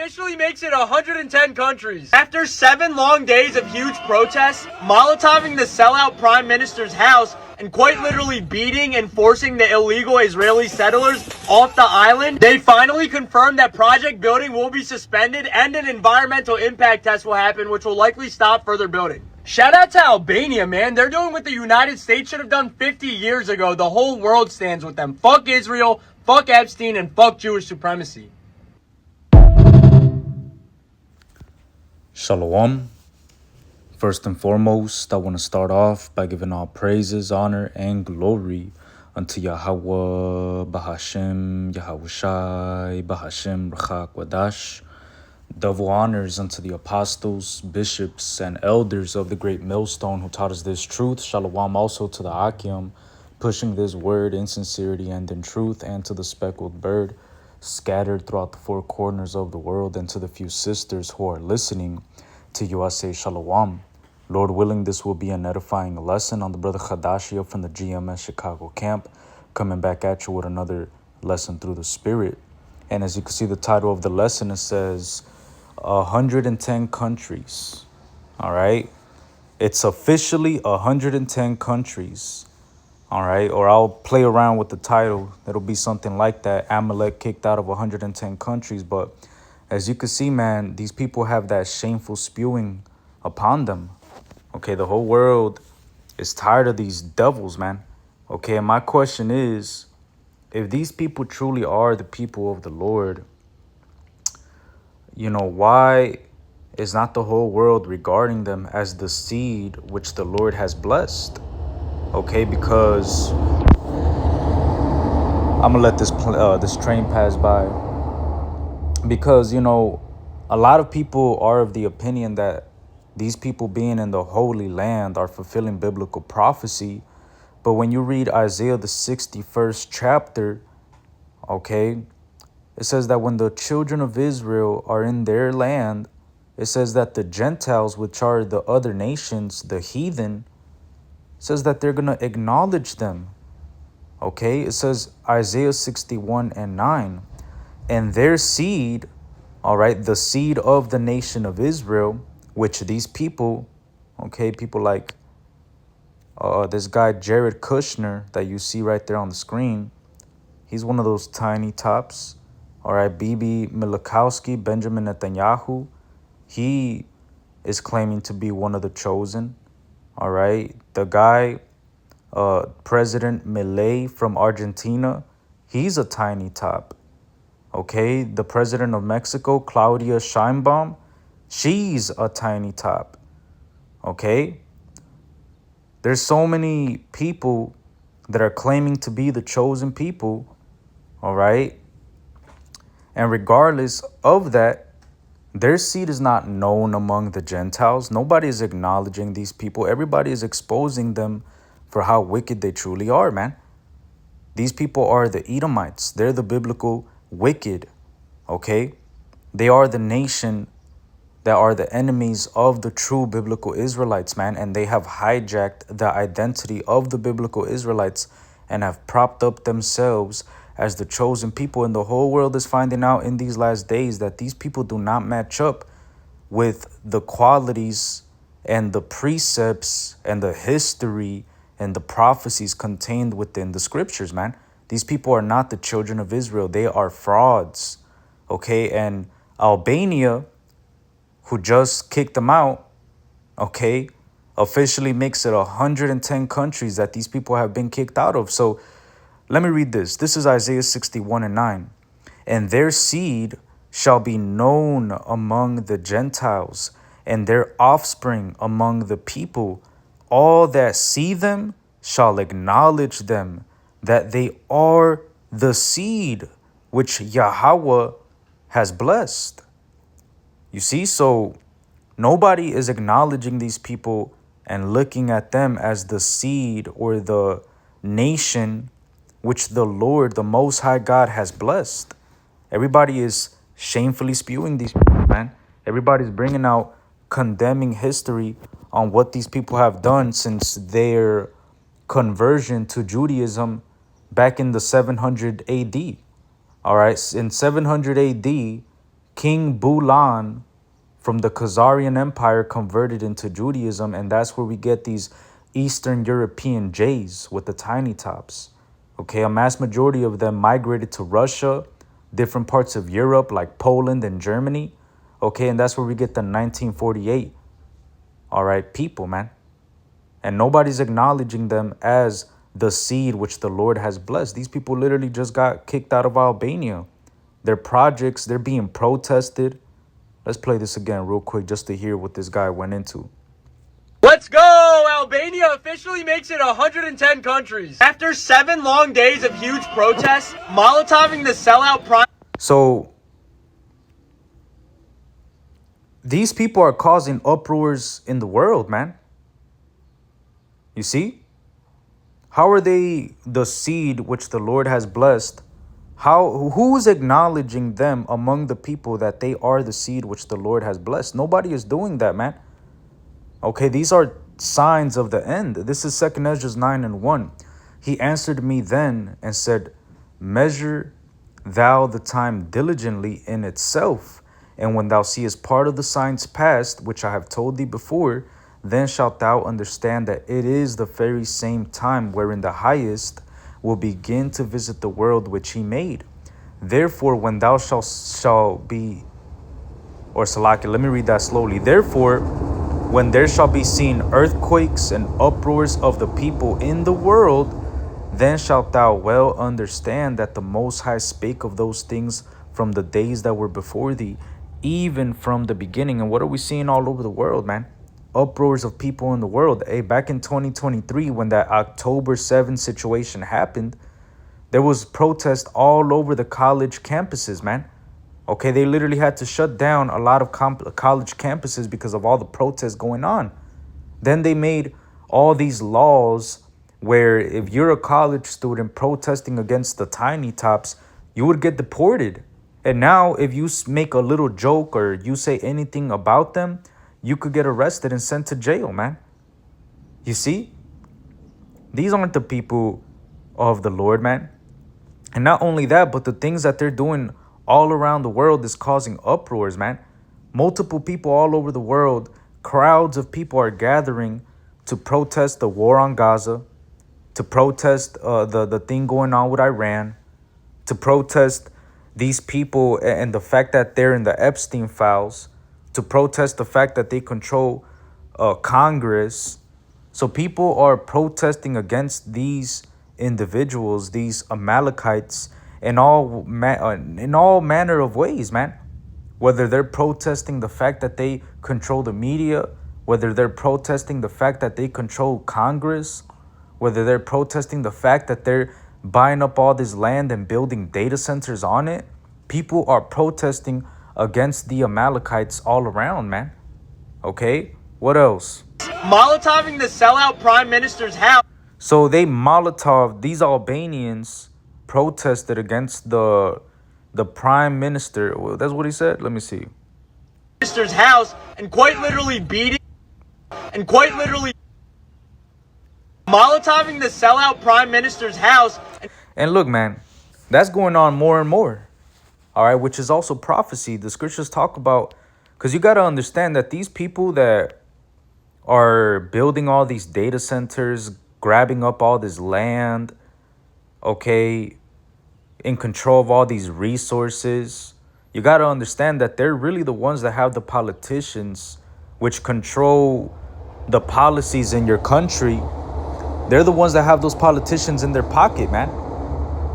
officially makes it 110 countries. After 7 long days of huge protests, Molotoving the sellout prime minister's house, and quite literally beating and forcing the illegal Israeli settlers off the island, they finally confirmed that project building will be suspended and an environmental impact test will happen, which will likely stop further building. Shout out to Albania, man. They're doing what the United States should have done 50 years ago. The whole world stands with them. Fuck Israel, fuck Epstein, and fuck Jewish supremacy. Shalom. First and foremost, I want to start off by giving all praises, honor, and glory unto Yahweh, Bahashem, Yahawashi, Bahashem, Rachak, Wadash. Double honors unto the apostles, bishops, and elders of the great millstone who taught us this truth. Shalom also to the Akim, pushing this word in sincerity and in truth, and to the speckled bird scattered throughout the 4 corners of the world, and to the few sisters who are listening. To you I say Shalom. Lord willing, this will be an edifying lesson on the brother Khadashia from the GMS Chicago camp, coming back at you with another lesson through the Spirit. And as you can see, the title of the lesson, it says 110 countries. All right. It's officially 110 countries. All right. Or I'll play around with the title. It'll be something like that. Amalek kicked out of 110 countries. But as you can see, man, these people have that shameful spewing upon them. Okay. The whole world is tired of these devils, man. Okay. And my question is, if these people truly are the people of the Lord, why is not the whole world regarding them as the seed which the Lord has blessed? Okay, because I'm gonna let this train pass by. Because a lot of people are of the opinion that these people being in the Holy Land are fulfilling biblical prophecy. But when you read Isaiah the 61st chapter, okay, it says that when the children of Israel are in their land, it says that the Gentiles, which are the other nations, the heathen, says that they're going to acknowledge them. Okay, it says Isaiah 61:9, and their seed, all right, the seed of the nation of Israel, which these people, okay, people like this guy Jared Kushner that you see right there on the screen, he's one of those tiny tops. All right, Bibi Milakowski, Benjamin Netanyahu, he is claiming to be one of the chosen. All right, the guy, President Milei from Argentina, he's a tiny top. Okay, the president of Mexico, Claudia Sheinbaum, she's a tiny top. Okay, there's so many people that are claiming to be the chosen people. All right. And regardless of that, their seed is not known among the Gentiles. Nobody is acknowledging these people. Everybody is exposing them for how wicked they truly are, man. These people are the Edomites. They're the biblical wicked, okay? They are the nation that are the enemies of the true biblical Israelites, man. And they have hijacked the identity of the biblical Israelites and have propped up themselves as the chosen people. And the whole world is finding out in these last days that these people do not match up with the qualities and the precepts and the history and the prophecies contained within the scriptures, man. These people are not the children of Israel. They are frauds, okay? And Albania, who just kicked them out, okay, officially makes it 110 countries that these people have been kicked out of. So let me read this. This is Isaiah 61:9. And their seed shall be known among the Gentiles, and their offspring among the people. All that see them shall acknowledge them, that they are the seed which Yahweh has blessed. You see, so nobody is acknowledging these people and looking at them as the seed or the nation which the Lord, the Most High God, has blessed. Everybody is shamefully spewing these people, man. Everybody's bringing out condemning history on what these people have done since their conversion to Judaism back in the 700 AD. All right, in 700 AD, King Bulan from the Khazarian Empire converted into Judaism, and that's where we get these Eastern European jays with the tiny tops. Okay, a mass majority of them migrated to Russia, different parts of Europe like Poland and Germany. Okay, and that's where we get the 1948, all right, people, man. And nobody's acknowledging them as the seed which the Lord has blessed. These people literally just got kicked out of Albania. Their projects, they're being protested. Let's play this again real quick just to hear what this guy went into. Let's go! Albania officially makes it 110 countries. After 7 long days of huge protests, Molotoving the sellout prime... So, these people are causing uproars in the world, man. You see? How are they the seed which the Lord has blessed? Who is acknowledging them among the people that they are the seed which the Lord has blessed? Nobody is doing that, man. Okay, these are signs of the end. This is 2 Ezra 9:1. He answered me then and said, measure thou the time diligently in itself, and when thou seest part of the signs past, which I have told thee before, then shalt thou understand that it is the very same time wherein the highest will begin to visit the world which he made. Therefore, when thou shall be, or Salaki, let me read that slowly. Therefore, when there shall be seen earthquakes and uproars of the people in the world, then shalt thou well understand that the Most High spake of those things from the days that were before thee, even from the beginning. And what are we seeing all over the world, man? Uproars of people in the world. Hey, back in 2023, when that October 7th situation happened, there was protest all over the college campuses, man. Okay, they literally had to shut down a lot of college campuses because of all the protests going on. Then they made all these laws where if you're a college student protesting against the tiny tops, you would get deported. And now if you make a little joke or you say anything about them, you could get arrested and sent to jail, man. You see? These aren't the people of the Lord, man. And not only that, but the things that they're doing all around the world is causing uproars, man. Multiple people all over the world, crowds of people are gathering to protest the war on Gaza, to protest the thing going on with Iran, to protest these people and the fact that they're in the Epstein files, to protest the fact that they control Congress. So people are protesting against these individuals, these Amalekites, in all manner of ways, man. Whether they're protesting the fact that they control the media, whether they're protesting the fact that they control Congress, whether they're protesting the fact that they're buying up all this land and building data centers on it, people are protesting against the Amalekites all around, man. Okay, what else? Molotoving the sellout prime minister's house. So these Albanians protested against the prime minister. Well, that's what he said. Let me see. Minister's house and quite literally Molotoving the sellout prime minister's house. And look, man, that's going on more and more. All right, which is also prophecy. The scriptures talk about, because you got to understand that these people that are building all these data centers, grabbing up all this land, okay, in control of all these resources, you got to understand that they're really the ones that have the politicians which control the policies in your country. They're the ones that have those politicians in their pocket, man.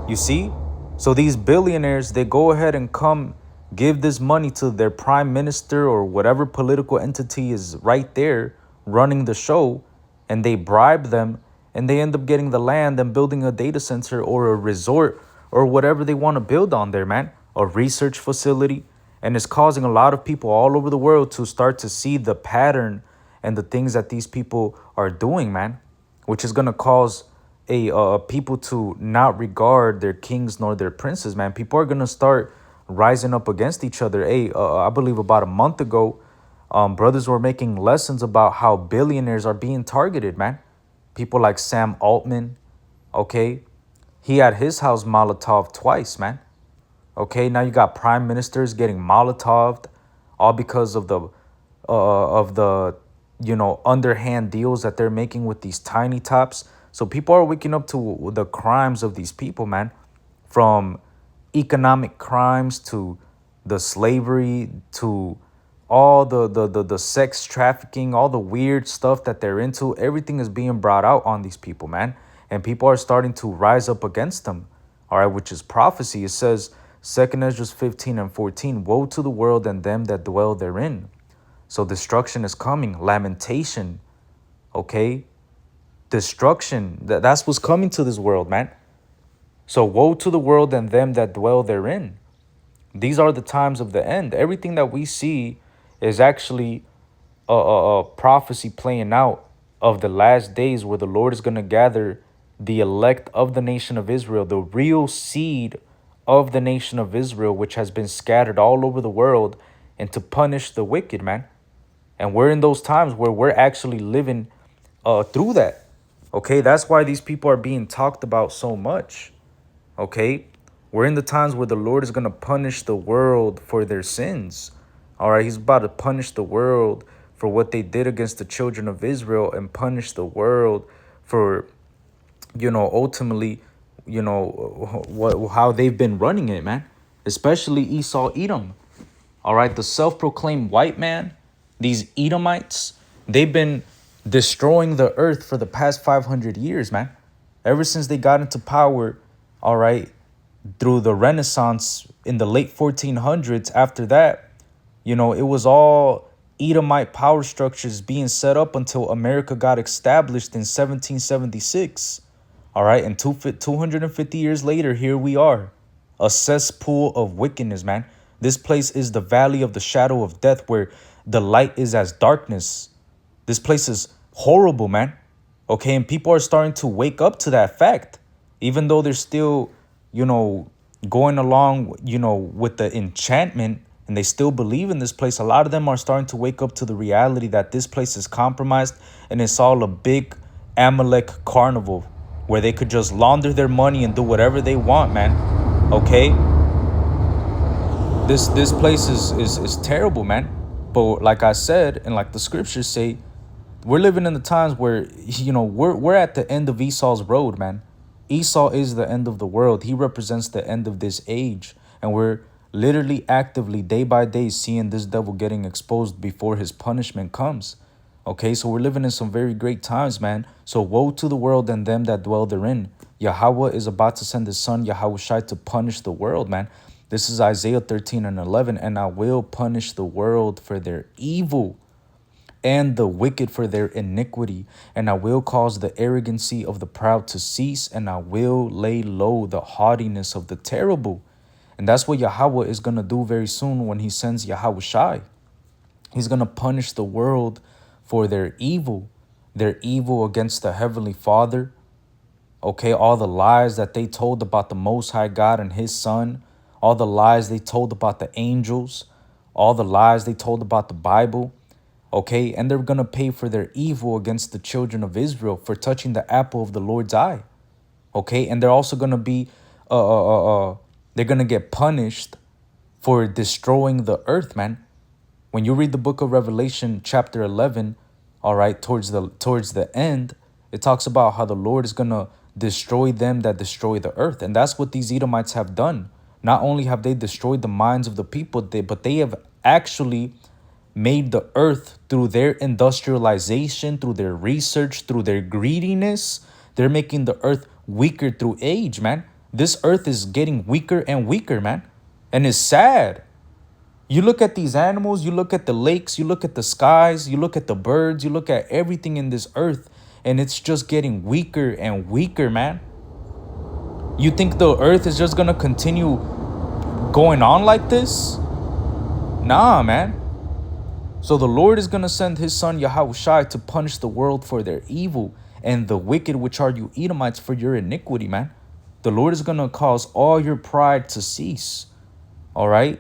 You see? So these billionaires, they go ahead and come give this money to their prime minister or whatever political entity is right there running the show, and they bribe them, and they end up getting the land and building a data center or a resort or whatever they want to build on there, man. A research facility. And it's causing a lot of people all over the world to start to see the pattern and the things that these people are doing, man, which is going to cause people to not regard their kings nor their princes, man. People are going to start rising up against each other. I believe about a month ago, brothers were making lessons about how billionaires are being targeted, man. People like Sam Altman, okay? He had his house Molotov twice, man. Okay, now you got prime ministers getting Molotoved, all because of the underhand deals that they're making with these tiny tops. So people are waking up to the crimes of these people, man, from economic crimes to the slavery to all the sex trafficking, all the weird stuff that they're into. Everything is being brought out on these people, man, and people are starting to rise up against them. All right, which is prophecy. It says, 2nd Ezra 15:14, woe to the world and them that dwell therein. So destruction is coming. Lamentation. Okay? Destruction. That's what's coming to this world, man. So woe to the world and them that dwell therein. These are the times of the end. Everything that we see is actually a prophecy playing out of the last days, where the Lord is going to gather the elect of the nation of Israel, the real seed of the nation of Israel, which has been scattered all over the world, and to punish the wicked, man. And we're in those times where we're actually living through that. Okay, that's why these people are being talked about so much. Okay, we're in the times where the Lord is going to punish the world for their sins. All right, he's about to punish the world for what they did against the children of Israel, and punish the world for, ultimately, how they've been running it, man. Especially Esau, Edom. All right, the self-proclaimed white man, these Edomites, they've been destroying the earth for the past 500 years, man. Ever since they got into power, all right, through the Renaissance in the late 1400s. After that, it was all Edomite power structures being set up until America got established in 1776. All right, and 250 years later, here we are, a cesspool of wickedness, man. This place is the valley of the shadow of death, where the light is as darkness. This place is horrible, man. Okay, and people are starting to wake up to that fact, even though they're still, going along, with the enchantment, and they still believe in this place. A lot of them are starting to wake up to the reality that this place is compromised, and it's all a big Amalek carnival where they could just launder their money and do whatever they want, man. Okay, this place is terrible, man. But like I said, and like the scriptures say, we're living in the times where, we're at the end of Esau's road, man. Esau is the end of the world. He represents the end of this age. And we're literally actively, day by day, seeing this devil getting exposed before his punishment comes. Okay, so we're living in some very great times, man. So woe to the world and them that dwell therein. Yahweh is about to send his son, Yahushai, to punish the world, man. This is Isaiah 13:11. And I will punish the world for their evil, and the wicked for their iniquity. And I will cause the arrogancy of the proud to cease, and I will lay low the haughtiness of the terrible. And that's what Yahweh is going to do very soon when he sends Yahushai. He's going to punish the world for their evil against the Heavenly Father. Okay, all the lies that they told about the Most High God and his Son, all the lies they told about the angels, all the lies they told about the Bible. Okay, and they're going to pay for their evil against the children of Israel for touching the apple of the Lord's eye. Okay, and they're also going to be, they're going to get punished for destroying the earth, man. When you read the book of Revelation, chapter 11, all right, towards the end, it talks about how the Lord is going to destroy them that destroy the earth. And that's what these Edomites have done. Not only have they destroyed the minds of the people, but they have actually made the earth, through their industrialization, through their research, through their greediness. They're making the earth weaker through age, man. This earth is getting weaker and weaker, man. And it's sad. You look at these animals, you look at the lakes, you look at the skies, you look at the birds, you look at everything in this earth, and it's just getting weaker and weaker, man. You think the earth is just gonna continue going on like this? Nah, man. So the Lord is going to send his son Yahushai to punish the world for their evil, and the wicked, which are you Edomites, for your iniquity, man. The Lord is going to cause all your pride to cease. All right.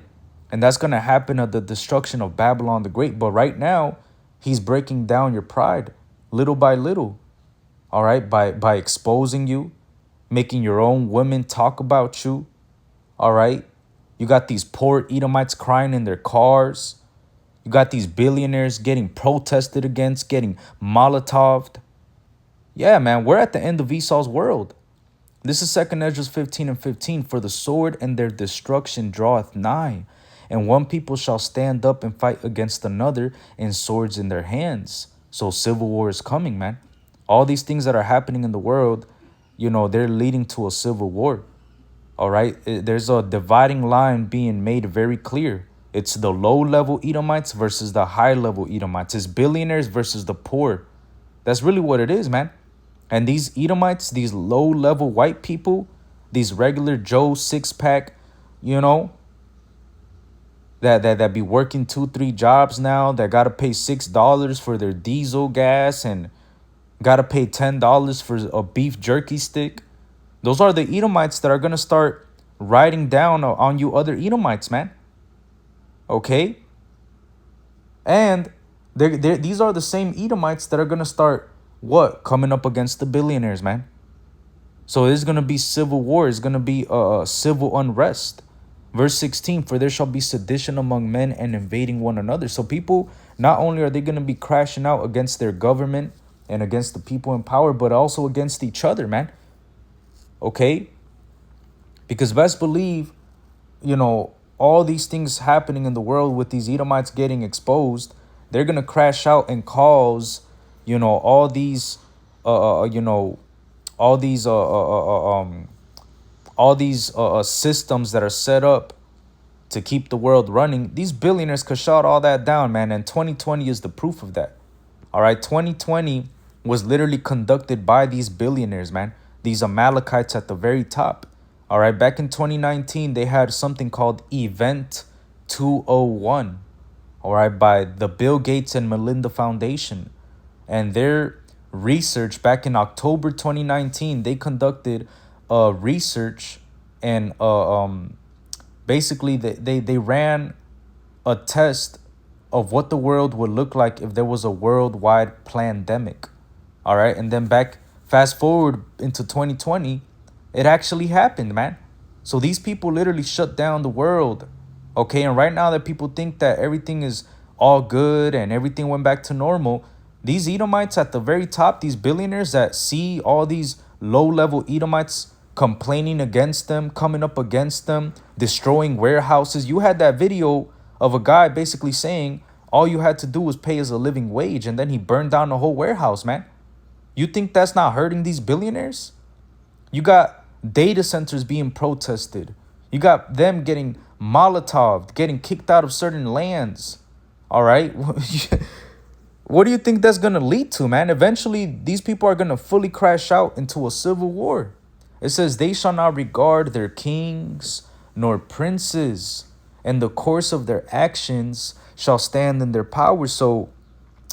And that's going to happen at the destruction of Babylon the Great. But right now, he's breaking down your pride little by little. All right. By exposing you, making your own women talk about you. All right. You got these poor Edomites crying in their cars. You got these billionaires getting protested against, getting Molotoved. Yeah, man, we're at the end of Esau's world. This is 2 Ezra 15:15. For the sword and their destruction draweth nigh, and one people shall stand up and fight against another, and swords in their hands. So civil war is coming, man. All these things that are happening in the world, they're leading to a civil war. All right. There's a dividing line being made very clear. It's the low-level Edomites versus the high-level Edomites. It's billionaires versus the poor. That's really what it is, man. And these Edomites, these low-level white people, these regular Joe six-pack, that be working 2-3 jobs now, that got to pay $6 for their diesel gas and got to pay $10 for a beef jerky stick. Those are the Edomites that are going to start riding down on you other Edomites, man. Okay? And these are the same Edomites that are going to start, coming up against the billionaires, man. So there's going to be civil war. It's going to be civil unrest. Verse 16, for there shall be sedition among men and invading one another. So people, not only are they going to be crashing out against their government and against the people in power, but also against each other, man. Okay? Because best believe, all these things happening in the world with these Edomites getting exposed, they're going to crash out and cause, all these, systems that are set up to keep the world running. These billionaires could shut all that down, man. And 2020 is the proof of that. All right. 2020 was literally conducted by these billionaires, man. These Amalekites at the very top. All right. Back in 2019, they had something called Event 201. All right. By the Bill Gates and Melinda Foundation. And their research back in October 2019, they conducted research and basically they ran a test of what the world would look like if there was a worldwide pandemic. All right. And then fast forward into 2020, it actually happened, man. So these people literally shut down the world. Okay. And right now that people think that everything is all good and everything went back to normal, these Edomites at the very top, these billionaires that see all these low-level Edomites complaining against them, coming up against them, destroying warehouses. You had that video of a guy basically saying all you had to do was pay as a living wage, and then he burned down the whole warehouse, man. You think that's not hurting these billionaires? You got data centers being protested. You got them getting Molotoved, getting kicked out of certain lands. All right. What do you think that's going to lead to, man? Eventually, these people are going to fully crash out into a civil war. It says, they shall not regard their kings nor princes, and the course of their actions shall stand in their power. So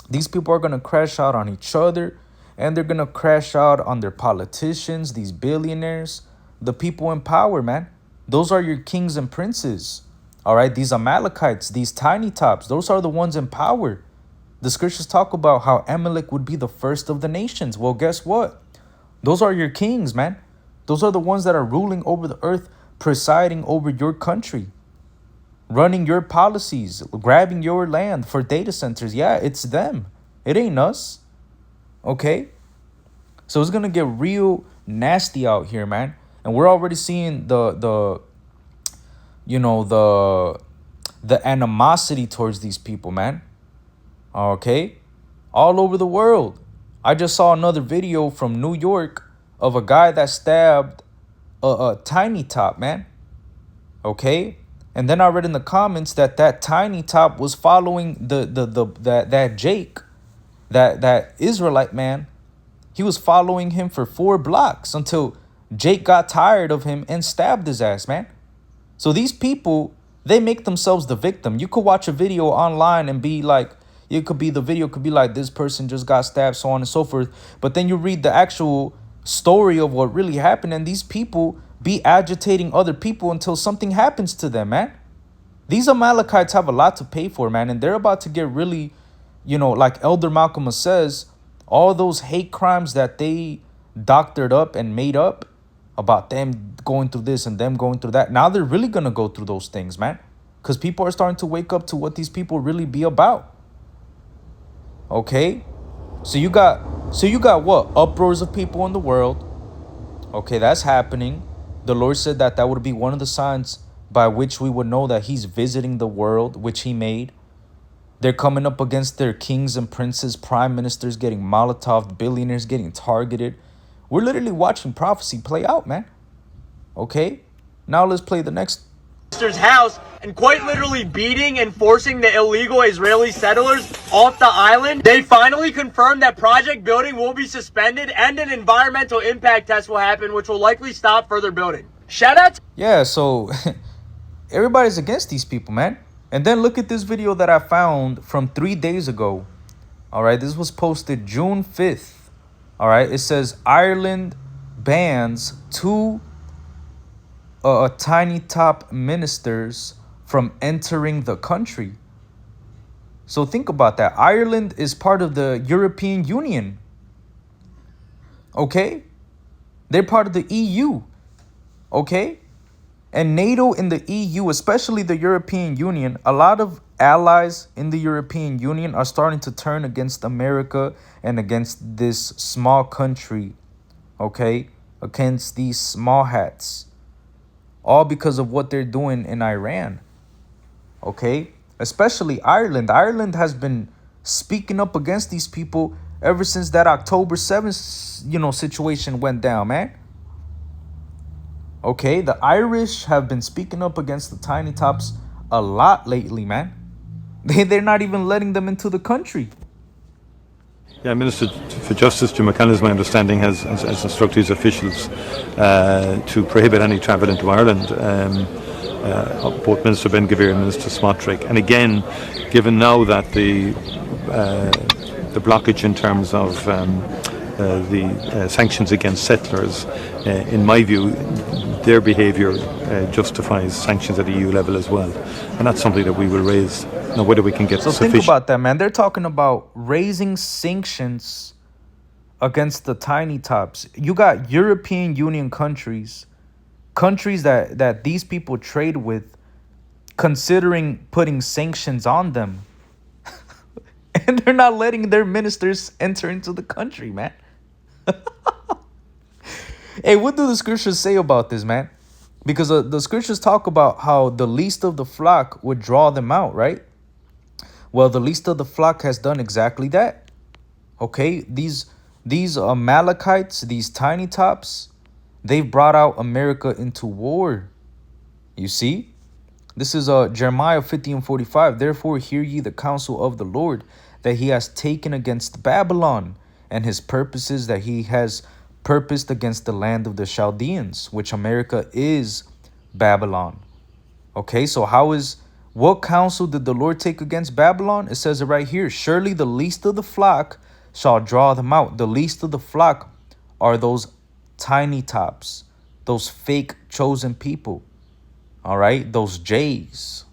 these people are going to crash out on each other, and they're going to crash out on their politicians, these billionaires, the people in power, man. Those are your kings and princes. All right, these Amalekites, these tiny tops, those are the ones in power. The scriptures talk about how Amalek would be the first of the nations. Well, guess what? Those are your kings, man. Those are the ones that are ruling over the earth, presiding over your country, running your policies, grabbing your land for data centers. Yeah, it's them. It ain't us. Okay? So it's going to get real nasty out here, man. And we're already seeing the animosity towards these people, man. Okay, all over the world. I just saw another video from New York of a guy that stabbed a tiny top, man. Okay, and then I read in the comments that tiny top was following that Jake, that Israelite man. He was following him for 4 blocks until Jake got tired of him and stabbed his ass, man. So these people, they make themselves the victim. You could watch a video online and be like, the video could be like, this person just got stabbed, so on and so forth. But then you read the actual story of what really happened, and these people be agitating other people until something happens to them, man. These Amalekites have a lot to pay for, man. And they're about to get really, like Elder Malcolm says, all those hate crimes that they doctored up and made up. about them going through this and them going through that. Now they're really gonna go through those things, man, because people are starting to wake up to what these people really be about. Okay, so you got what, uproars of people in the world. Okay, that's happening. The Lord said that that would be one of the signs by which we would know that he's visiting the world which he made. They're coming up against their kings and princes, prime ministers getting Molotov, billionaires getting targeted. We're literally watching prophecy play out, man. Okay, now let's play the next minister's house and quite literally beating and forcing the illegal Israeli settlers off the island. They finally confirmed that project building will be suspended and an environmental impact test will happen, which will likely stop further building. Shout out to Yeah, so everybody's against these people, man. And then look at this video that I found from 3 days ago. All right, this was posted June 5th. All right, it says Ireland bans two tiny top ministers from entering the country. So think about that. Ireland is part of the European Union. Okay? They're part of the EU. Okay? And NATO and the EU, especially the European Union, a lot of allies in the European Union are starting to turn against America and against this small country. Okay? Against these small hats. All because of what they're doing in Iran. Okay? Especially Ireland. Ireland has been speaking up against these people ever since that October 7th, situation went down, man. Okay? The Irish have been speaking up against the tiny tops a lot lately, man. They're not even letting them into the country. Yeah, Minister for Justice Jim McCann, as my understanding, has instructed his officials to prohibit any travel into Ireland. Both Minister Ben-Gvir and Minister Smotrich. And again, given now that the blockage in terms of the sanctions against settlers, in my view, their behaviour justifies sanctions at EU level as well. And that's something that we will raise. Now, whether we can get So sufficient... think about that, man. They're talking about raising sanctions against the tiny tops. You got European Union countries that these people trade with, considering putting sanctions on them. And they're not letting their ministers enter into the country, man. Hey, what do the scriptures say about this, man? Because the scriptures talk about how the least of the flock would draw them out, right? Well, the least of the flock has done exactly that. Okay, these Amalekites, these tiny tops, they've brought out America into war. You see? This is Jeremiah 50:45. Therefore hear ye the counsel of the Lord, that he has taken against Babylon, and his purposes that he has purposed against the land of the Chaldeans, which America is Babylon. Okay, so what counsel did the Lord take against Babylon? It says it right here. Surely the least of the flock shall draw them out. The least of the flock are those tiny tops, those fake chosen people. All right, those J's.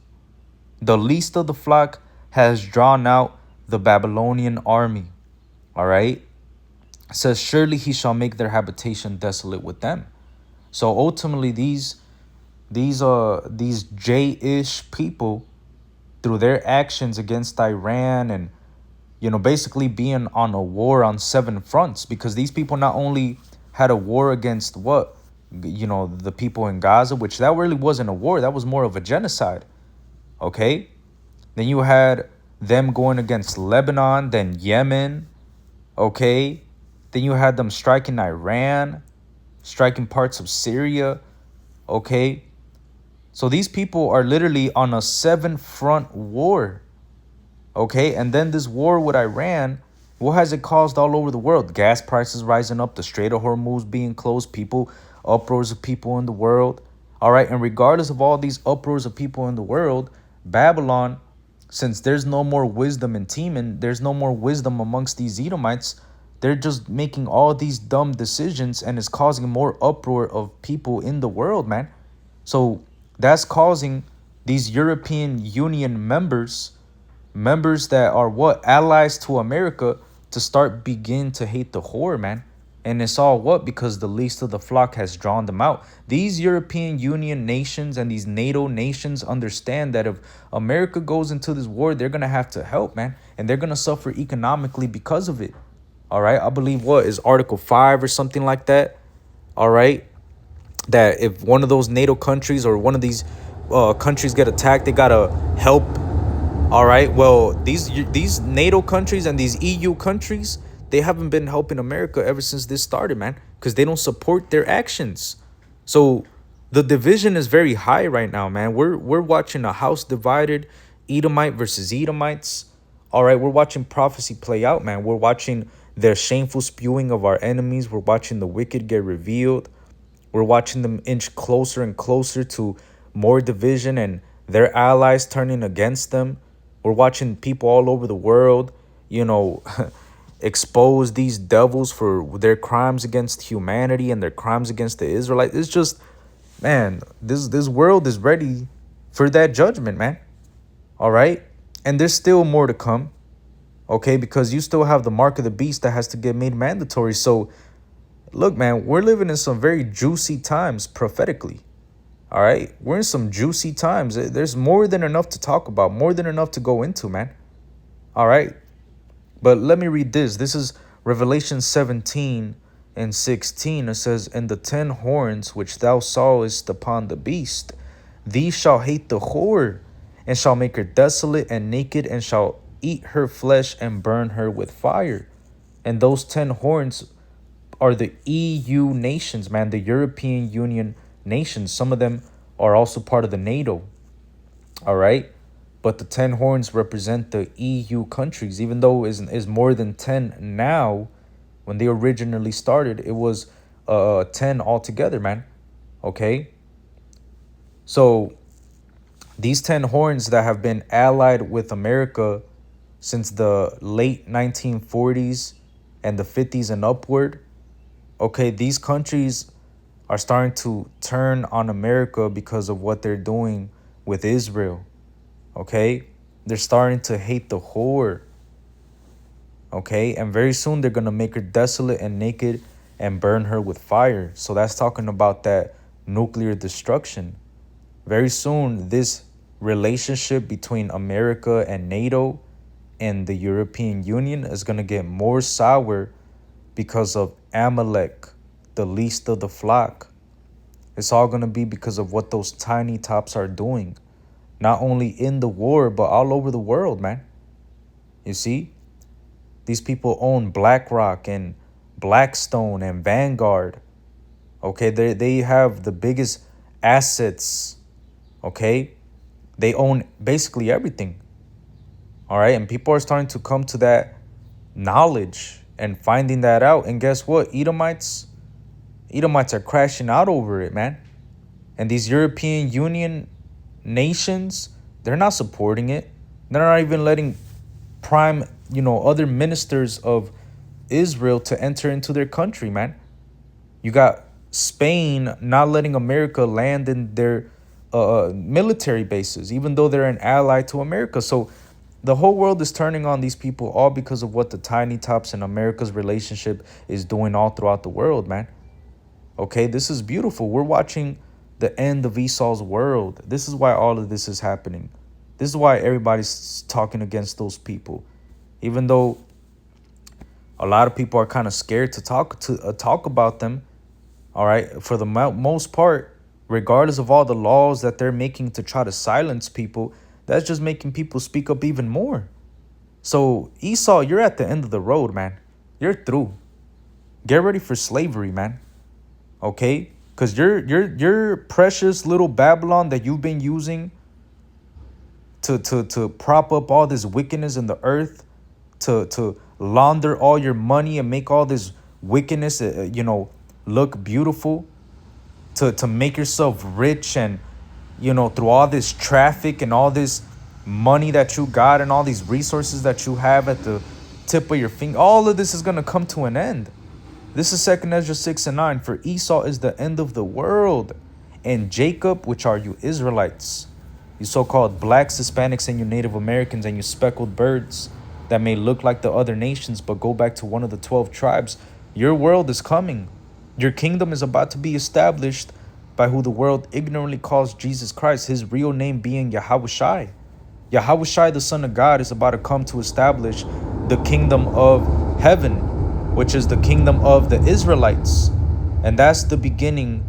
The least of the flock has drawn out the Babylonian army. All right. It says, surely he shall make their habitation desolate with them. So ultimately, these J-ish people, through their actions against Iran and, basically being on a war on 7 fronts, because these people not only had a war against the people in Gaza, which that really wasn't a war. That was more of a genocide. Okay. Then you had them going against Lebanon, then Yemen. Okay. Then you had them striking Iran, striking parts of Syria. Okay. So these people are literally on a 7-front war. Okay. And then this war with Iran, what has it caused all over the world? Gas prices rising up, the Strait of Hormuz being closed, uproars of people in the world. All right. And regardless of all these uproars of people in the world, Babylon, since there's no more wisdom in Teman, there's no more wisdom amongst these Edomites, they're just making all these dumb decisions, and it's causing more uproar of people in the world, man. So that's causing these European Union members that are allies to America, to begin to hate the whore, man. And it's all what? Because the least of the flock has drawn them out. These European Union nations and these NATO nations understand that if America goes into this war, they're going to have to help, man. And they're going to suffer economically because of it. All right. I believe what is Article 5 or something like that. All right. That if one of those NATO countries or one of these countries get attacked, they got to help. All right. Well, these NATO countries and these EU countries, they haven't been helping America ever since this started, man, because they don't support their actions. So the division is very high right now, man. We're watching a house divided, Edomite versus Edomites. All right, we're watching prophecy play out, man. We're watching their shameful spewing of our enemies. We're watching the wicked get revealed. We're watching them inch closer and closer to more division and their allies turning against them. We're watching people all over the world, expose these devils for their crimes against humanity and their crimes against the Israelites. It's just, man, this world is ready for that judgment, man. All right. And there's still more to come. Okay, because you still have the mark of the beast that has to get made mandatory. So look, man, we're living in some very juicy times prophetically. All right. We're in some juicy times. There's more than enough to talk about, more than enough to go into, man. All right. But let me read this. This is Revelation 17 and 16. It says, "And the 10 horns which thou sawest upon the beast, these shall hate the whore, and shall make her desolate and naked, and shall eat her flesh and burn her with fire." And those 10 horns are the EU nations, man, the European Union nations. Some of them are also part of the NATO. All right. But the 10 horns represent the EU countries, even though is more than 10 now. When they originally started, it was 10 altogether, man. Okay. So these 10 horns that have been allied with America since the late 1940s and the 50s and upward. Okay, these countries are starting to turn on America because of what they're doing with Israel. Okay, they're starting to hate the whore. Okay, and very soon they're going to make her desolate and naked and burn her with fire. So that's talking about that nuclear destruction. Very soon, this relationship between America and NATO and the European Union is going to get more sour because of Amalek, the least of the flock. It's all going to be because of what those tiny tops are doing. Not only in the war, but all over the world, man. You see? These people own BlackRock and Blackstone and Vanguard. Okay, they have the biggest assets. Okay? They own basically everything. All right? And people are starting to come to that knowledge and finding that out. And guess what? Edomites are crashing out over it, man. And these European Union nations, they're not supporting it. They're not even letting prime, other ministers of Israel to enter into their country, man. You got Spain not letting America land in their military bases, even though they're an ally to America. So the whole world is turning on these people, all because of what the tiny tops in America's relationship is doing all throughout the world, man. Okay, this is beautiful. We're watching the end of Esau's world. This is why all of this is happening. This is why everybody's talking against those people, even though a lot of people are kind of scared to talk about them. All right, for the most part, regardless of all the laws that they're making to try to silence people, that's just making people speak up even more. So Esau, you're at the end of the road, man. You're through. Get ready for slavery, man. Okay, because your precious little Babylon that you've been using to prop up all this wickedness in the earth, to launder all your money and make all this wickedness, look beautiful, to make yourself rich, and through all this traffic and all this money that you got and all these resources that you have at the tip of your finger, all of this is going to come to an end. This is 2 Ezra 6 and 9. For Esau is the end of the world, and Jacob, which are you Israelites, you so-called blacks, Hispanics, and you Native Americans, and you speckled birds that may look like the other nations but go back to one of the 12 tribes. Your world is coming. Your kingdom is about to be established by who the world ignorantly calls Jesus Christ, his real name being Yahushai. Yahushai, the Son of God, is about to come to establish the kingdom of heaven, which is the kingdom of the Israelites. And that's the beginning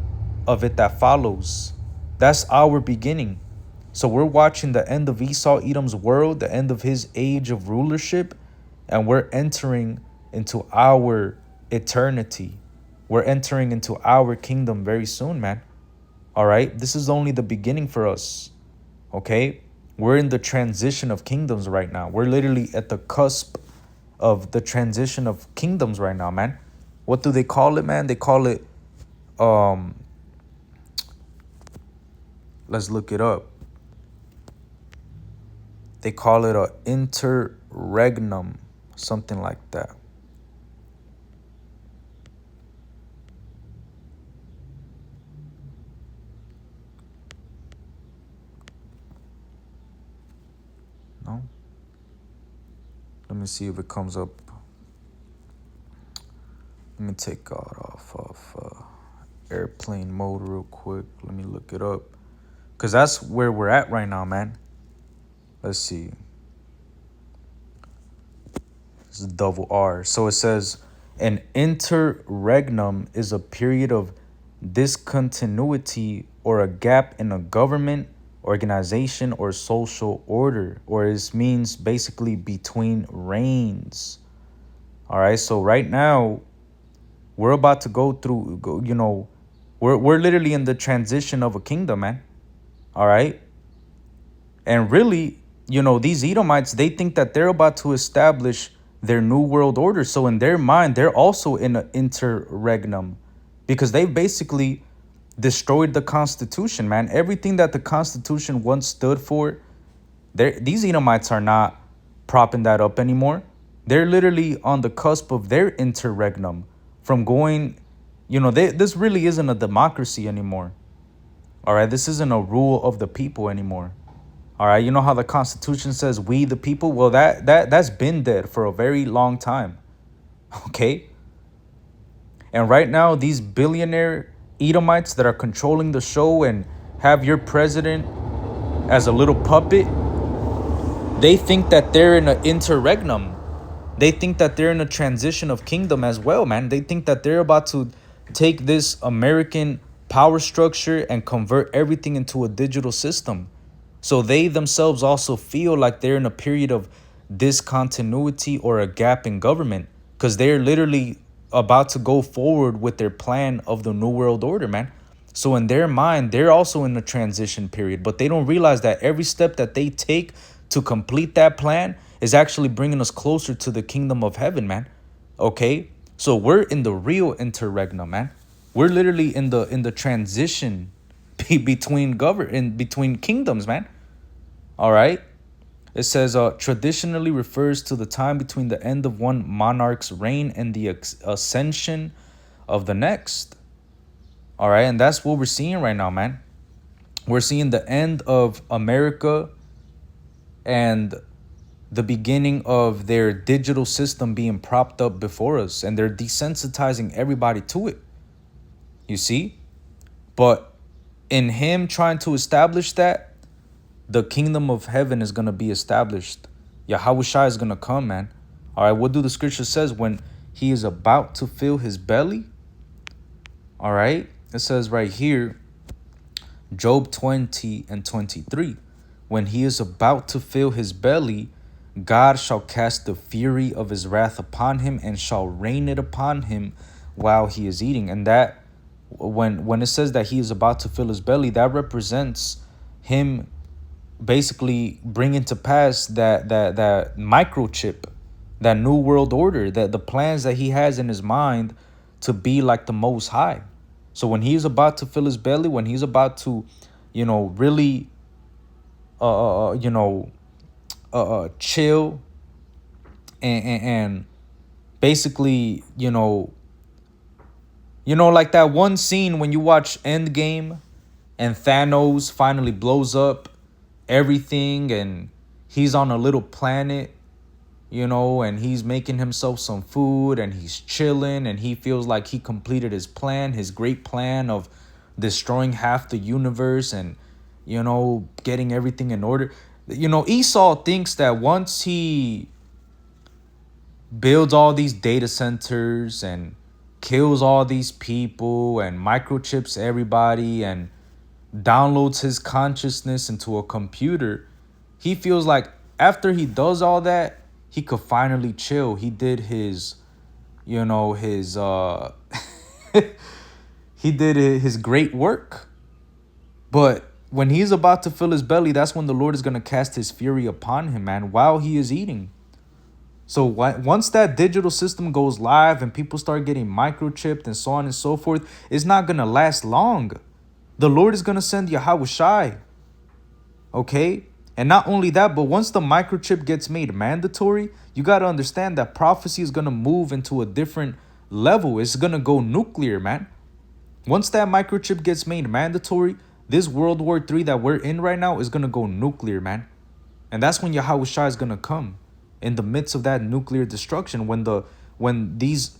of it that follows. That's our beginning. So we're watching the end of Esau Edom's world, the end of his age of rulership, and we're entering into our eternity. We're entering into our kingdom very soon, man. All right? This is only the beginning for us. Okay? We're in the transition of kingdoms right now. We're literally at the cusp of the transition of kingdoms right now, man. What do they call it, man? They call it, let's look it up. They call it a interregnum, something like that. No? Let me see if it comes up. Let me take God off of airplane mode real quick. Let me look it up. Because that's where we're at right now, man. Let's see. It's a double R. So it says, an interregnum is a period of discontinuity or a gap in a government, organization, or social order, or it means basically between reigns. All right, so right now we're about to go through, we're literally in the transition of a kingdom, man. All right, and really, these Edomites, they think that they're about to establish their new world order. So in their mind, they're also in an interregnum, because they've basically destroyed the Constitution, man. Everything that the Constitution once stood for, these Edomites are not propping that up anymore. They're literally on the cusp of their interregnum from going, this really isn't a democracy anymore. All right, this isn't a rule of the people anymore. All right, you know how the Constitution says we the people? Well, that's been dead for a very long time. Okay? And right now, these billionaire Edomites that are controlling the show and have your president as a little puppet, they think that they're in an interregnum. They think that they're in a transition of kingdom as well, man. They think that they're about to take this American power structure and convert everything into a digital system. So they themselves also feel like they're in a period of discontinuity or a gap in government, because they're literally about to go forward with their plan of the New World Order, man. So in their mind, they're also in a transition period, but they don't realize that every step that they take to complete that plan is actually bringing us closer to the kingdom of heaven, man. Okay? So we're in the real interregnum, man. We're literally in the transition between kingdoms, man. All right? It says traditionally refers to the time between the end of one monarch's reign and the ascension of the next. All right? And that's what we're seeing right now, man. We're seeing the end of America and the beginning of their digital system being propped up before us, and they're desensitizing everybody to it. You see? But in him trying to establish that, the kingdom of heaven is going to be established. Yahushua is going to come, man. All right, what do the scripture says? When he is about to fill his belly. All right, it says right here, Job 20 and 23. When he is about to fill his belly, God shall cast the fury of his wrath upon him and shall rain it upon him while he is eating. And that, when it says that he is about to fill his belly, that represents him basically bringing to pass that microchip, that new world order, that the plans that he has in his mind to be like the Most High. So when he's about to fill his belly, when he's about to, really, chill and basically, like that one scene when you watch Endgame and Thanos finally blows up everything and he's on a little planet you know, and he's making himself some food and he's chilling and he feels like he completed his plan, his great plan of destroying half the universe and, you know, getting everything in order. You know, Esau thinks that once he builds all these data centers and kills all these people and microchips everybody and downloads his consciousness into a computer, he feels like after he does all that, he could finally chill. He did his, you know, his he did his great work. But when he's about to fill his belly, that's when the Lord is going to cast his fury upon him, man, while he is eating. So once that digital system goes live and people start getting microchipped and so on and so forth, it's not going to last long. The Lord is going to send Yahweh Shai. Okay? And not only that, but once the microchip gets made mandatory, you got to understand that prophecy is going to move into a different level. It's going to go nuclear, man. Once that microchip gets made mandatory, this World War III that we're in right now is going to go nuclear, man. And that's when Yahweh Shai is going to come. In the midst of that nuclear destruction, when these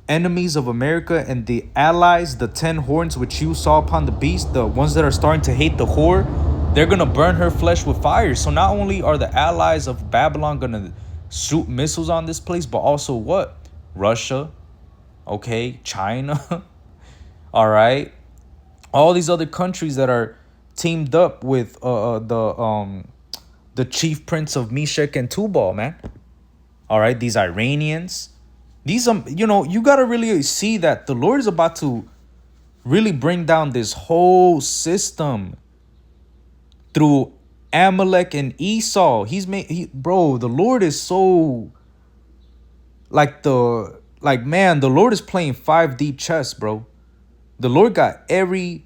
enemies of America and the allies, the 10 horns which you saw upon the beast, the ones that are starting to hate the whore, they're going to burn her flesh with fire. So not only are the allies of Babylon going to shoot missiles on this place, but also what? Russia, okay, China, all right? All these other countries that are teamed up with the chief prince of Meshach and Tubal, man. All right, these Iranians. These, you know, you got to really see that the Lord is about to really bring down this whole system through Amalek and Esau. Bro, the Lord is so man, the Lord is playing 5D chess, bro. The Lord got every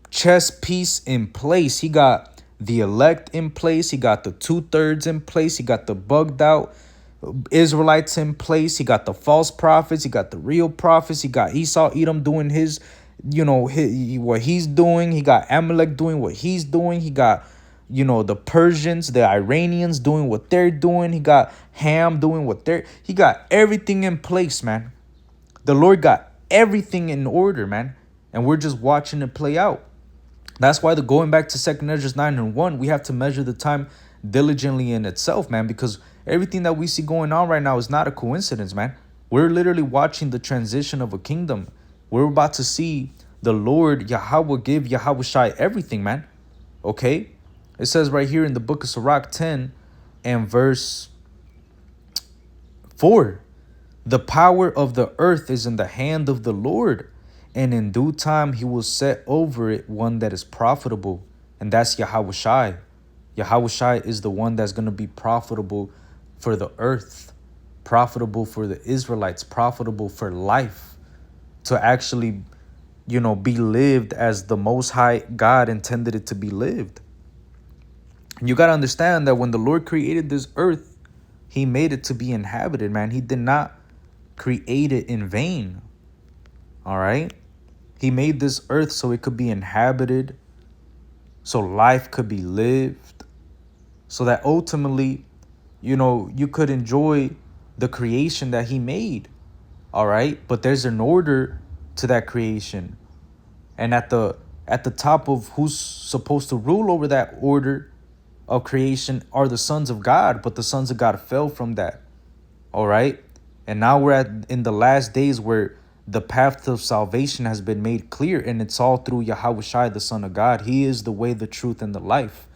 chess piece in place. He got the elect in place. He got the 2/3 in place. He got the bugged out Israelites in place. He got the false prophets. He got the real prophets. He got Esau Edom doing his, you know, what he's doing. He got Amalek doing what he's doing. He got, you know, the Persians, the Iranians doing what they're doing. He got Ham doing he got everything in place, man. The Lord got everything in order, man. And we're just watching it play out. That's why going back to 2 Ezra 9:1, we have to measure the time diligently in itself, man, because everything that we see going on right now is not a coincidence, man. We're literally watching the transition of a kingdom. We're about to see the Lord Yahweh give Yahweh Shai everything, man. Okay? It says right here in the book of Sirach 10 and verse 4, the power of the earth is in the hand of the Lord, and in due time he will set over it one that is profitable, and that's Yahweh Shai. Yahweh Shai is the one that's going to be profitable for the earth, profitable for the Israelites, profitable for life, to actually, you know, be lived as the Most High God intended it to be lived. And you got to understand that when the Lord created this earth, he made it to be inhabited, man. He did not create it in vain. All right? He made this earth so it could be inhabited, so life could be lived, so that ultimately, you know, you could enjoy the creation that he made. All right? But there's an order to that creation. And at the top of who's supposed to rule over that order of creation are the sons of God, but the sons of God fell from that. All right? And now we're in the last days where the path of salvation has been made clear, and it's all through Yahweh Shai, the Son of God. He is the way, the truth, and the life.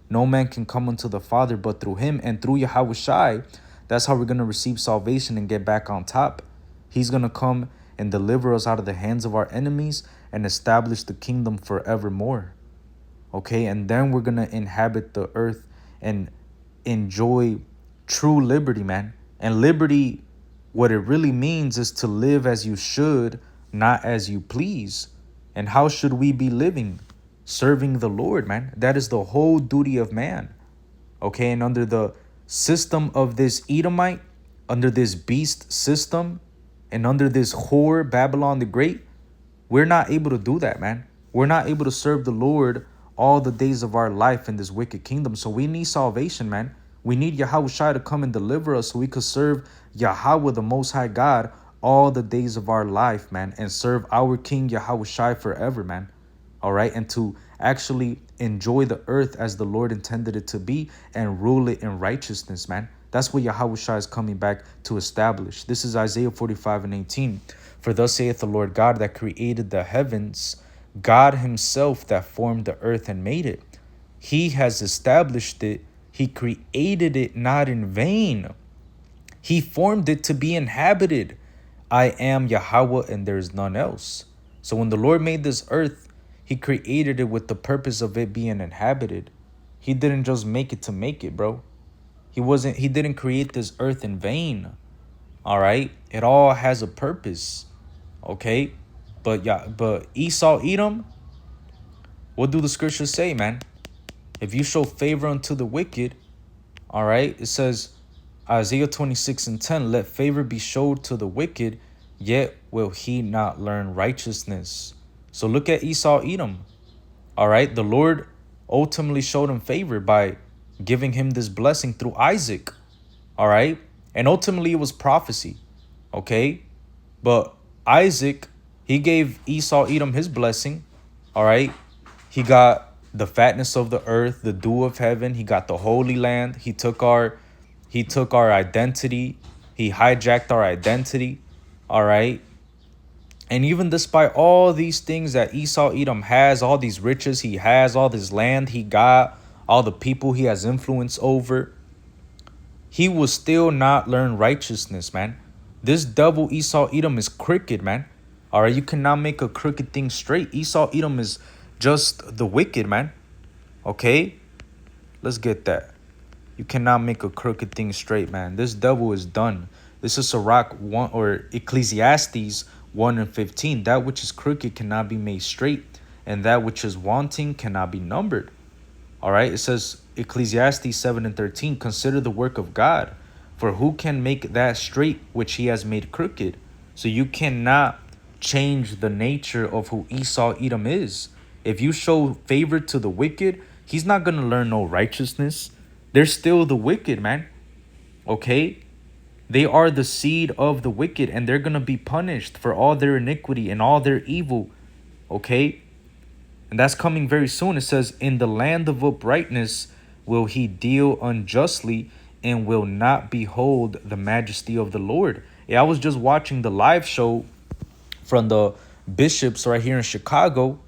No man can come unto the Father but through him, and through Yahweh Shai, that's how we're going to receive salvation and get back on top. He's going to come and deliver us out of the hands of our enemies and establish the kingdom forevermore. Okay, and then we're going to inhabit the earth and enjoy true liberty, man. And liberty, what it really means is to live as you should, not as you please. And how should we be living? Serving the Lord, man. That is the whole duty of man. Okay, and under the system of this Edomite, under this beast system, and under this whore, Babylon the Great, we're not able to do that, man. We're not able to serve the Lord all the days of our life in this wicked kingdom. So we need salvation, man. We need Yahushua to come and deliver us so we could serve Yahweh, the Most High God, all the days of our life, man, and serve our King Yahushua forever, man. All right, and to actually enjoy the earth as the Lord intended it to be and rule it in righteousness, man. That's what Yahushua is coming back to establish. This is Isaiah 45:18. For thus saith the Lord God that created the heavens, God himself that formed the earth and made it. He has established it. He created it not in vain. He formed it to be inhabited. I am Yahweh and there is none else. So when the Lord made this earth, he created it with the purpose of it being inhabited. He didn't just make it to make it, bro. He didn't create this earth in vain. All right? It all has a purpose. Okay? But Esau, Edom, what do the scriptures say, man? If you show favor unto the wicked, all right, it says, Isaiah 26:10, let favor be showed to the wicked, yet will he not learn righteousness. So look at Esau, Edom. All right, the Lord ultimately showed him favor by giving him this blessing through Isaac. All right, and ultimately it was prophecy. Okay, but Isaac, he gave Esau, Edom his blessing. All right, he got the fatness of the earth, the dew of heaven. He got the holy land. He took our identity. He hijacked our identity. All right. And even despite all these things that Esau, Edom has, all these riches he has, all this land he got, all the people he has influence over, he will still not learn righteousness, man. This double Esau, Edom is crooked, man. All right, you cannot make a crooked thing straight. Esau, Edom is just the wicked, man. Okay, let's get that. You cannot make a crooked thing straight, man. This double is done. This is Sirach 1 or Ecclesiastes 1:15. That which is crooked cannot be made straight, and that which is wanting cannot be numbered. All right, it says Ecclesiastes 7:13. Consider the work of God, for who can make that straight which he has made crooked? So you cannot change the nature of who Esau, Edom is. If you show favor to the wicked, he's not going to learn no righteousness. They're still the wicked, man. Okay? They are the seed of the wicked, and they're going to be punished for all their iniquity and all their evil. Okay? And that's coming very soon. It says, in the land of uprightness will he deal unjustly and will not behold the majesty of the Lord. Yeah, I was just watching the live show from the bishops right here in Chicago,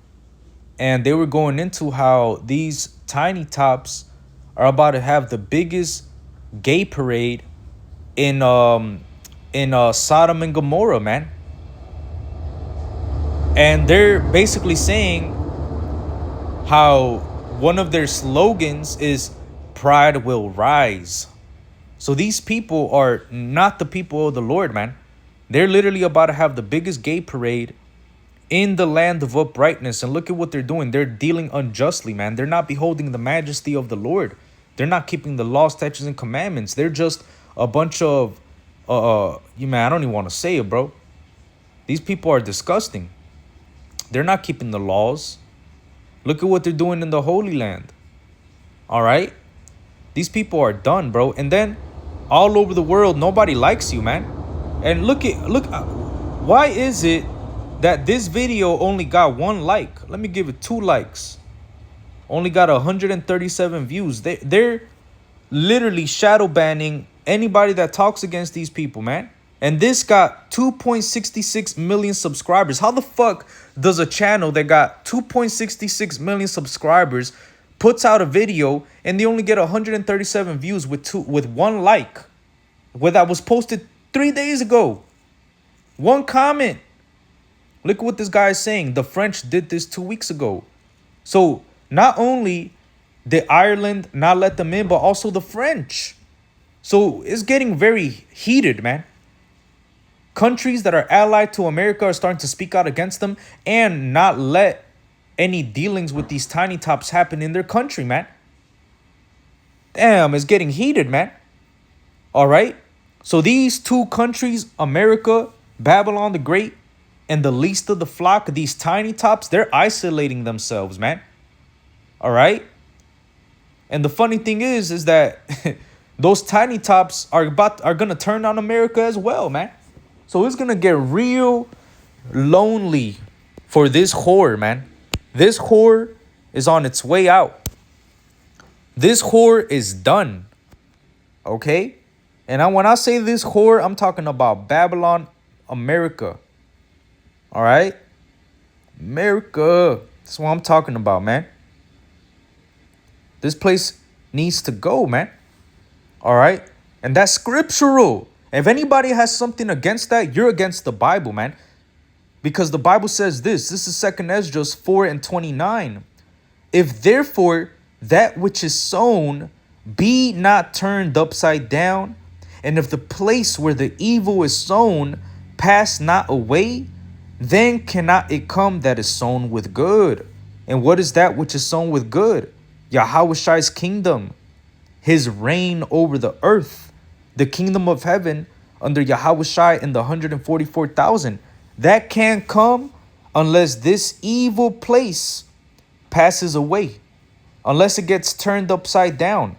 and they were going into how these tiny tops are about to have the biggest gay parade in Sodom and Gomorrah, man. And they're basically saying how one of their slogans is pride will rise. So these people are not the people of the Lord, man. They're literally about to have the biggest gay parade in the land of uprightness. And look at what they're doing. They're dealing unjustly, man. They're not beholding the majesty of the Lord. They're not keeping the law, statutes, and commandments. They're just a bunch of, I don't even want to say it, bro. These people are disgusting. They're not keeping the laws. Look at what they're doing in the Holy Land. All right? These people are done, bro. And then all over the world, nobody likes you, man. And look, why is it that this video only got 1 like? Let me give it 2 likes. Only got 137 views. They're literally shadow banning anybody that talks against these people, man. And this got 2.66 million subscribers. How the fuck does a channel that got 2.66 million subscribers puts out a video and they only get 137 views with 1 like? Where that was posted 3 days ago. 1 comment. Look at what this guy is saying. The French did this 2 weeks ago. So not only did Ireland not let them in, but also the French. So it's getting very heated, man. Countries that are allied to America are starting to speak out against them and not let any dealings with these tiny tops happen in their country, man. Damn, it's getting heated, man. All right. So these 2 countries, America, Babylon the Great, and the least of the flock, these tiny tops, they're isolating themselves, man. All right. And the funny thing is that those tiny tops are gonna turn on America as well, man. So it's gonna get real lonely for this whore, man. This whore is on its way out. This whore is done. Okay? And when I say this whore, I'm talking about Babylon, America. All right? America. That's what I'm talking about, man. This place needs to go, man. All right? And that's scriptural. If anybody has something against that, you're against the Bible, man. Because the Bible says this. This is 2nd Esdras 4:29. If therefore that which is sown be not turned upside down, and if the place where the evil is sown pass not away, then cannot it come that is sown with good. And what is that which is sown with good? Yahweh's kingdom, his reign over the earth, the kingdom of heaven under Yahweh and the 144,000. That can't come unless this evil place passes away, unless it gets turned upside down.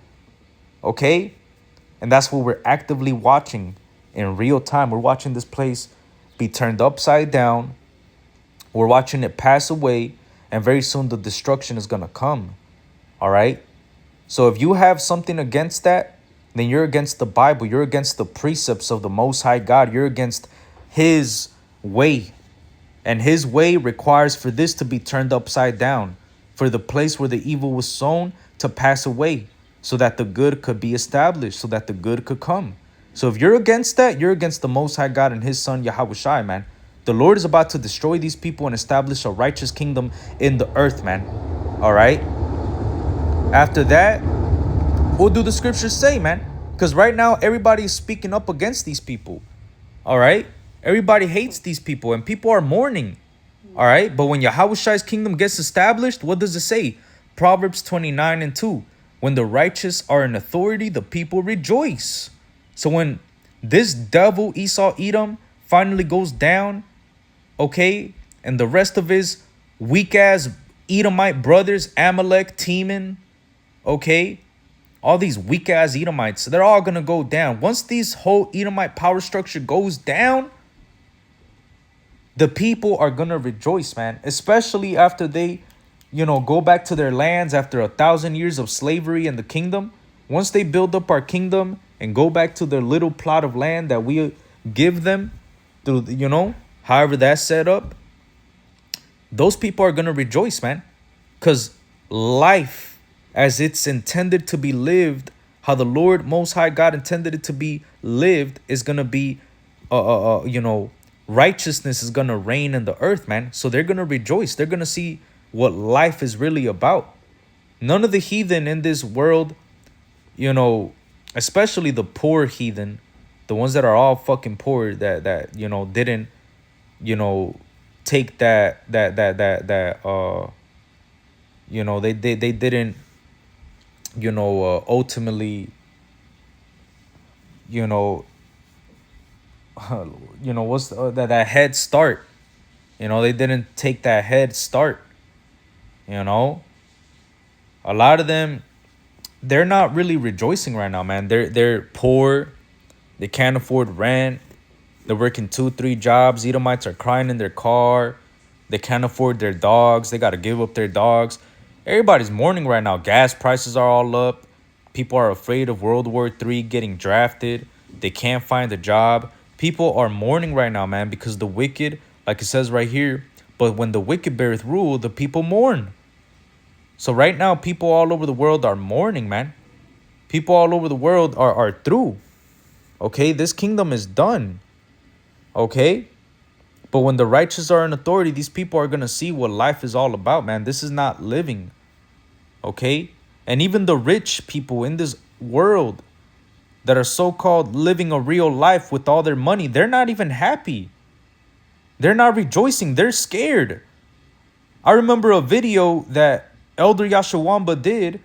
Okay? And that's what we're actively watching in real time. We're watching this place be turned upside down. We're watching it pass away, and very soon the destruction is going to come. All right? So if you have something against that, then you're against the Bible. You're against the precepts of the Most High God. You're against his way. And his way requires for this to be turned upside down, for the place where the evil was sown to pass away, so that the good could be established, so that the good could come. So if you're against that, you're against the Most High God and his son, Yahweh, man. The Lord is about to destroy these people and establish a righteous kingdom in the earth, man. All right? After that, what do the scriptures say, man? Because right now, everybody is speaking up against these people. All right? Everybody hates these people, and people are mourning. All right? But when Yahweh's kingdom gets established, what does it say? Proverbs 29:2. When the righteous are in authority, the people rejoice. So when this devil, Esau, Edom, finally goes down, okay, and the rest of his weak-ass Edomite brothers, Amalek, Teman, okay, all these weak-ass Edomites, they're all going to go down. Once this whole Edomite power structure goes down, the people are going to rejoice, man, especially after they, go back to their lands after 1,000 years of slavery in the kingdom. Once they build up our kingdom and go back to their little plot of land that we give them through, however that's set up, those people are going to rejoice, man, because life as it's intended to be lived, how the Lord Most High God intended it to be lived, is going to be, righteousness is going to reign in the earth, man. So they're going to rejoice. They're going to see what life is really about. None of the heathen in this world, especially the poor heathen, the ones that are all fucking poor, that didn't, take that they didn't, ultimately, what's that head start. They didn't take that head start. A lot of them, they're not really rejoicing right now, man. They're poor. They can't afford rent. They're working 2-3 jobs. Edomites are crying in their car. They can't afford their dogs. They got to give up their dogs. Everybody's mourning right now. Gas prices are all up. People are afraid of World War III getting drafted. They can't find a job. People are mourning right now, man, because the wicked, like it says right here, but when the wicked beareth rule, the people mourn. So right now, people all over the world are mourning, man. People all over the world are through. Okay, this kingdom is done. Okay? But when the righteous are in authority, these people are going to see what life is all about, man. This is not living. Okay? And even the rich people in this world that are so-called living a real life with all their money, they're not even happy. They're not rejoicing. They're scared. I remember a video that Elder Yashawamba did,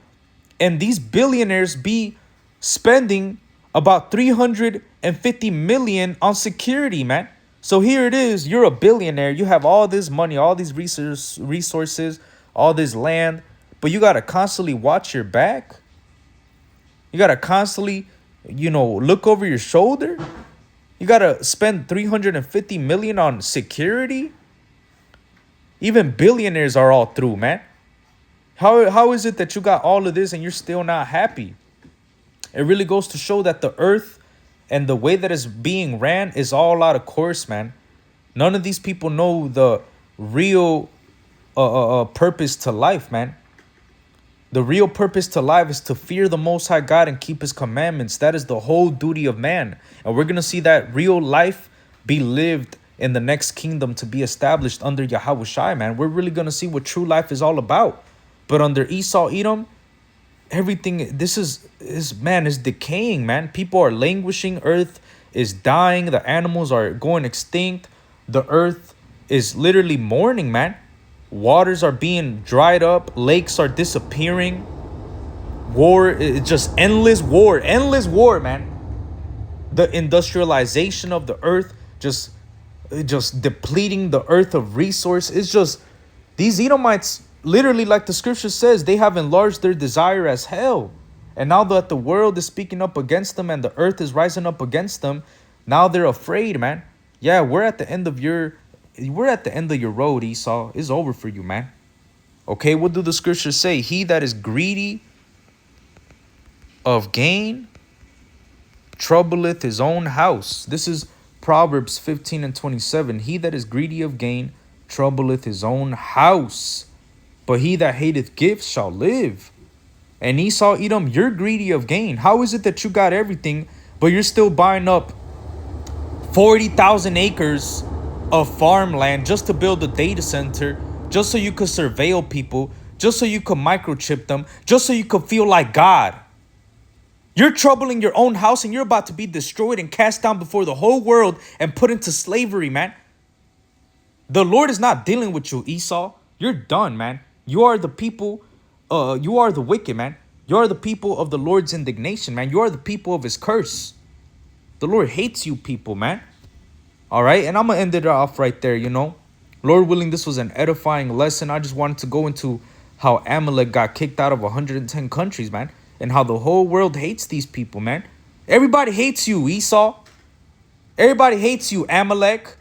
and these billionaires be spending about 350 million on security, man. So here it is. You're a billionaire. You have all this money, all these resources, all this land, but you got to constantly watch your back. You got to constantly look over your shoulder? You gotta spend 350 million on security? Even billionaires are all through, man. How is it that you got all of this and you're still not happy? It really goes to show that the earth and the way that it's being ran is all out of course, man. None of these people know the real purpose to life, man. The real purpose to life is to fear the Most High God and keep his commandments. That is the whole duty of man. And we're going to see that real life be lived in the next kingdom to be established under Yahweh Shai, man. We're really going to see what true life is all about. But under Esau, Edom, everything, this is decaying, man. People are languishing. Earth is dying. The animals are going extinct. The earth is literally mourning, man. Waters are being dried up. Lakes are disappearing. War, it's just endless war, man. The industrialization of the earth, just depleting the earth of resource. It's just, these Edomites, literally, like the scripture says, they have enlarged their desire as hell. And now that the world is speaking up against them and the earth is rising up against them, now they're afraid, man. Yeah, we're at the end of your road, Esau. It's over for you, man. Okay, what do the scriptures say? He that is greedy of gain troubleth his own house. This is Proverbs 15:27. He that is greedy of gain troubleth his own house, but he that hateth gifts shall live. And Esau, Edom, you're greedy of gain. How is it that you got everything, but you're still buying up 40,000 acres of farmland just to build a data center, just so you could surveil people, just so you could microchip them, just so you could feel like God? You're troubling your own house and you're about to be destroyed and cast down before the whole world and put into slavery, man. The Lord is not dealing with you, Esau. You're done, man. You are the people, you are the wicked, man. You are the people of the Lord's indignation, man. You are the people of his curse. The Lord hates you people, man. All right, and I'm going to end it off right there, Lord willing, this was an edifying lesson. I just wanted to go into how Amalek got kicked out of 110 countries, man. And how the whole world hates these people, man. Everybody hates you, Esau. Everybody hates you, Amalek.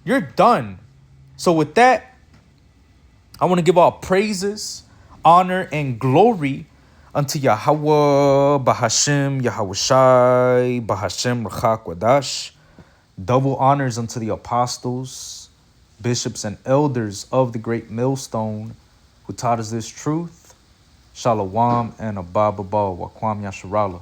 You're done. So with that, I want to give all praises, honor, and glory unto Yahweh, Bahashem, Yahweh Shai, Bahashem, Rachak Wadash. Double honors unto the apostles, bishops, and elders of the great millstone who taught us this truth. Shalom and Abba Wakwam Yasharala.